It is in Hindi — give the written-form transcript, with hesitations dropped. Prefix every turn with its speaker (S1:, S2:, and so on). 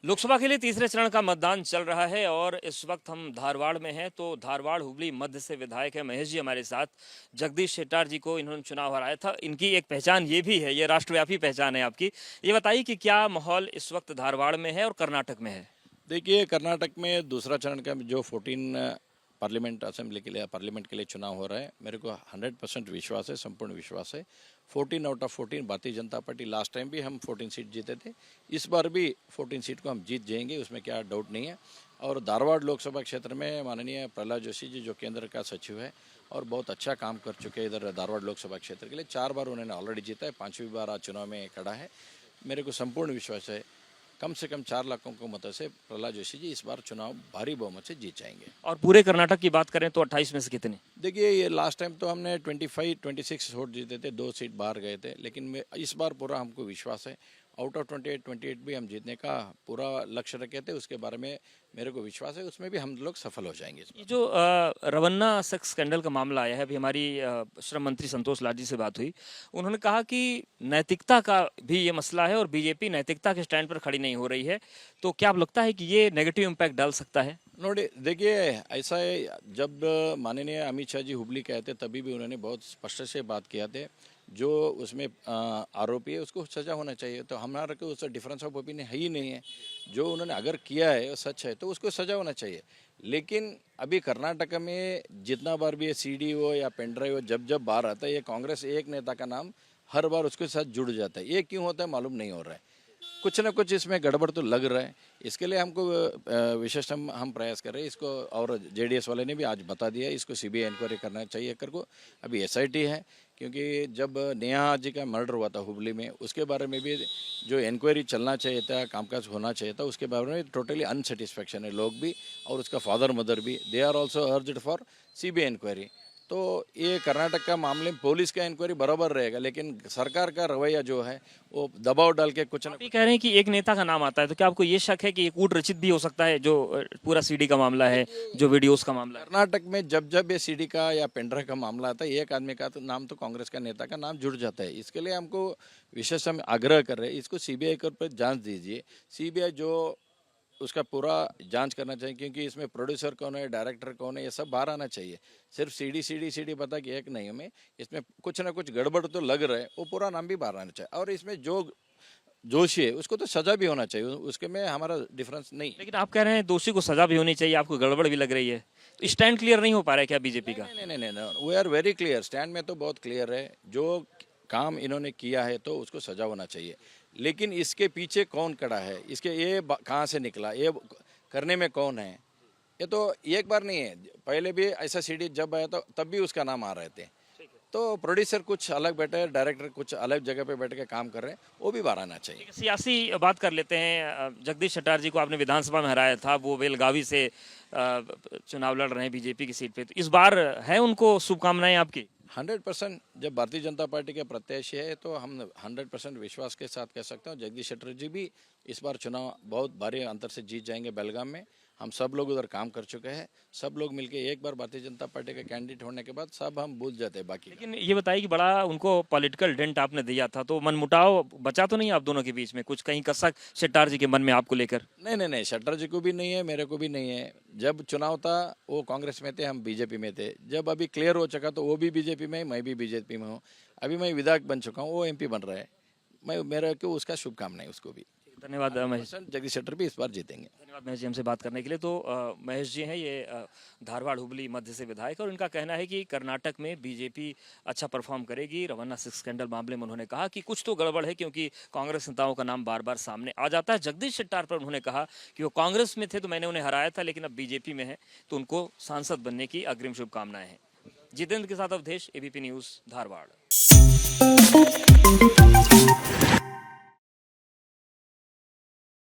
S1: लोकसभा के लिए तीसरे चरण का मतदान चल रहा है और इस वक्त हम धारवाड़ में हैं। तो धारवाड़ हुबली मध्य से विधायक है महेश जी हमारे साथ। जगदीश शेट्टार जी को इन्होंने चुनाव हराया था। इनकी एक पहचान ये भी है, ये राष्ट्रव्यापी पहचान है आपकी। ये बताइए कि क्या माहौल इस वक्त धारवाड़ में है और कर्नाटक में है?
S2: देखिए, कर्नाटक में दूसरा चरण का जो 14 पार्लियामेंट के लिए चुनाव हो रहा है, मेरे को 100% विश्वास है, संपूर्ण विश्वास है। 14 out of 14 Bharatiya Janata party, last time भी हम 14 सीट जीते थे, इस बार भी 14 सीट को हम जीत जाएंगे, उसमें क्या डाउट नहीं है। और धारवाड़ लोकसभा क्षेत्र में माननीय प्रहलाद जोशी जी जो केंद्र का सचिव है और बहुत अच्छा काम कर चुके हैं इधर धारवाड़ लोकसभा क्षेत्र के लिए, 4 बार उन्होंने ऑलरेडी जीता है, 5वीं बार आज चुनाव में खड़ा है। मेरे को संपूर्ण विश्वास है कम से कम 4 लाखों को मतों से प्रहलाद जोशी जी इस बार चुनाव भारी बहुमत से जीत जाएंगे।
S1: और पूरे कर्नाटक की बात करें तो 28 में से कितने?
S2: देखिए, ये लास्ट टाइम तो हमने 26 वोट जीते थे, 2 सीट बाहर गए थे, लेकिन इस बार पूरा हमको विश्वास है। आउट ऑफ 28 भी हम जीतने का पूरा लक्ष्य रखे थे, उसके बारे में मेरे को विश्वास है, उसमें भी हम लोग सफल हो जाएंगे।
S1: ये जो रवन्ना सेक्स स्कैंडल का मामला आया है, अभी हमारी श्रम मंत्री संतोष लाल जी से बात हुई। उन्होंने कहा कि नैतिकता का भी ये मसला है और बीजेपी नैतिकता के स्टैंड पर खड़ी नहीं हो रही है। तो क्या आप लगता है कि ये नेगेटिव इम्पैक्ट डाल सकता है?
S2: देखिए, ऐसा है, जब माननीय अमित शाह जी हुबली गए थे तभी भी उन्होंने बहुत स्पष्ट से बात किया थे, जो उसमें आरोपी है उसको सजा होना चाहिए। तो हमारा को उससे डिफरेंस ऑफ ओपिनियन है ही नहीं है। जो उन्होंने अगर किया है वो सच है तो उसको सजा होना चाहिए। लेकिन अभी कर्नाटक में जितना बार भी ये सीडी हो या पेनड्राइव जब जब बाहर आता है, ये कांग्रेस एक नेता का नाम हर बार उसके साथ जुड़ जाता है। ये क्यों होता है मालूम नहीं हो रहा है। कुछ ना कुछ इसमें गड़बड़ तो लग रहा है। इसके लिए हमको विशेष हम प्रयास कर रहे हैं इसको, और जेडीएस वाले ने भी आज बता दिया इसको सीबीआई इंक्वायरी करना चाहिए कर को। अभी एसआईटी है, क्योंकि जब नेहा जी का मर्डर हुआ था हुबली में, उसके बारे में भी जो इंक्वायरी चलना चाहिए था, कामकाज होना चाहिए था, उसके बारे में टोटली अनसेटिस्फैक्शन है लोग भी और उसका फादर मदर भी। They are also urged for CBI inquiry. तो ये कर्नाटक का मामले में पुलिस का इंक्वायरी बराबर रहेगा, लेकिन सरकार का रवैया जो है वो दबाव डाल के कुछ
S1: आप ये कह रहे हैं कि एक नेता का नाम आता है, तो क्या आपको ये शक है कि ये कूट रचित भी हो सकता है, जो पूरा सीडी का मामला है, जो वीडियोस का मामला है?
S2: कर्नाटक में जब जब ये सीडी का या पेंड्रा का मामला आता है, एक आदमी का तो नाम तो कांग्रेस का नेता का नाम जुड़ जाता है। इसके लिए हमको विशेष हम आग्रह कर रहे हैं, इसको सीबीआई पर जांच दीजिए। सीबीआई जो उसका पूरा जांच करना चाहिए, क्योंकि इसमें प्रोड्यूसर कौन है, डायरेक्टर कौन है, ये सब बाहर आना चाहिए। सिर्फ सीडी बता के एक नहीं, हमें इसमें कुछ ना कुछ गड़बड़ तो लग रहा है, वो पूरा नाम भी बाहर आना चाहिए। और इसमें जो दोषी है उसको तो सजा भी होना चाहिए, उसके में हमारा डिफरेंस नहीं।
S1: लेकिन आप कह रहे हैं दोषी को सजा भी होनी चाहिए, आपको गड़बड़ भी लग रही है, तो स्टैंड क्लियर नहीं हो पा रहा है क्या बीजेपी का?
S2: नहीं, we are very clear. Stand में तो बहुत क्लियर है, जो काम इन्होंने किया है तो उसको सजा होना चाहिए। लेकिन इसके पीछे कौन खड़ा है, इसके ये कहाँ से निकला, ये करने में कौन है, ये तो एक बार नहीं है। पहले भी ऐसा सीडी जब आया था तब भी उसका नाम आ रहे थे। तो प्रोड्यूसर कुछ अलग बैठे, डायरेक्टर कुछ अलग जगह पे बैठ के काम कर रहे हैं, वो भी बाहर आना चाहिए।
S1: सियासी बात कर लेते हैं। जगदीश शेट्टार जी को आपने विधानसभा में हराया था, वो बेलगावी से चुनाव लड़ रहे हैं बीजेपी की सीट पे, तो इस बार है उनको शुभकामनाएं आपकी?
S2: 100% जब भारतीय जनता पार्टी के प्रत्याशी है तो हम 100% विश्वास के साथ कह सकते हैं जगदीश शेट्टर जी भी इस बार चुनाव बहुत भारी अंतर से जीत जाएंगे बेलगाम में। हम सब लोग उधर काम कर चुके हैं, सब लोग मिलके एक बार भारतीय जनता पार्टी का कैंडिडेट होने के बाद सब हम भूल जाते हैं बाकी।
S1: लेकिन ये बताइए कि बड़ा उनको पॉलिटिकल डेंट आपने दिया था, तो मनमुटाव बचा तो नहीं आप दोनों के बीच में? कुछ कहीं कसक शेट्टार जी के मन में आपको लेकर?
S2: नहीं, शेट्टर जी को भी नहीं है, मेरे को भी नहीं है। जब चुनाव था वो कांग्रेस में थे, हम बीजेपी में थे। जब अभी क्लियर हो चुका तो वो भी बीजेपी में, मैं भी बीजेपी में हूँ। अभी मैं विधायक बन चुका हूँ, वो एमपी बन रहा है। मैं मेरे को उसका शुभकामनाएं उसको भी।
S1: धन्यवाद महेश।
S2: जगदीश शेट्टर भी इस बार जीतेंगे।
S1: धन्यवाद महेश जी हमसे बात करने के लिए। तो महेश जी हैं, ये धारवाड़ हुबली मध्य से विधायक, और इनका कहना है कि कर्नाटक में बीजेपी अच्छा परफॉर्म करेगी। रवन्ना सेक्स स्कैंडल मामले में उन्होंने कहा कि कुछ तो गड़बड़ है, क्योंकि कांग्रेस नेताओं का नाम बार बार सामने आ जाता है। जगदीश शेट्टार पर उन्होंने कहा कि वो कांग्रेस में थे तो मैंने उन्हें हराया था, लेकिन अब बीजेपी में है तो उनको सांसद बनने की अग्रिम शुभकामनाएं हैं। जितेंद्र के साथ अवधेश, एबीपी न्यूज़, धारवाड़।